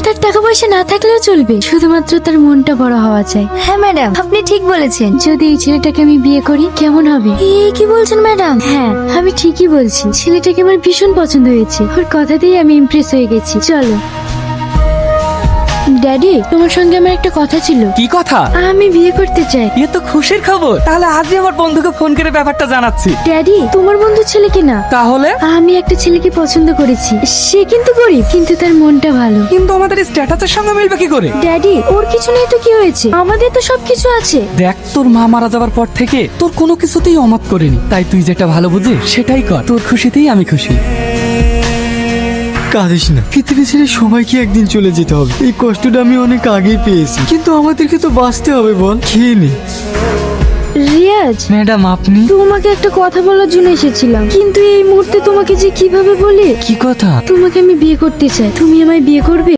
তার টাকা পয়সা না থাকলেও চলবে, শুধুমাত্র তার মনটা বড় হওয়া চাই। হ্যাঁ ম্যাডাম, আপনি ঠিক বলেছেন। যদি এই ছেলেটাকে আমি বিয়ে করি কেমন হবে? কি বলছেন ম্যাডাম? হ্যাঁ, আমি ঠিকই বলছি। ছেলেটাকে আমার ভীষণ পছন্দ হয়েছে, ওর কথাতেই আমি ইমপ্রেস হয়ে গেছি। চলো। ড্যাডি, তোমার সঙ্গে আমার একটা কথা ছিল। কি কথা? আমি বিয়ে করতে চাই। এ তো খুশির খবর। তাহলে আজই আমার বন্ধুকে ফোন করে ব্যাপারটা জানাচ্ছি। ড্যাডি, তোমার বন্ধু ছেলে কিনা? তাহলে? আমি একটা ছেলেকে পছন্দ করেছি। সে কিন্তু গরিব, কিন্তু তার মনটা ভালো। কিন্তু আমাদের স্ট্যাটাসের সঙ্গে মিলবে কি করে? ড্যাডি, ওর কিছু নেই তো কি হয়েছে? আমাদের তো সবকিছু আছে। দেখ, তোর মা মারা যাবার পর থেকে তোর কোনো কিছুতেই অমত করিনি, তাই তুই যেটা ভালো বুঝিস সেটাই কর। তোর খুশিতেই আমি খুশি। কাঁদিস না, পৃথিবী ছেড়ে সবাইকে একদিন চলে যেতে হবে। এই কষ্টটা আমি অনেক আগেই পেয়েছি, কিন্তু আমাদেরকে তো বাঁচতে হবে। বল, খেয়ে নে। রিয়াজ, ম্যাডাম, আপনি? তোমাকে একটা কথা বলার জন্য এসেছিলাম, কিন্তু এই মুহূর্তে তোমাকে যে কিভাবে বলি। কি কথা? তোমাকে আমি বিয়ে করতে চাই, তুমি আমায় বিয়ে করবে?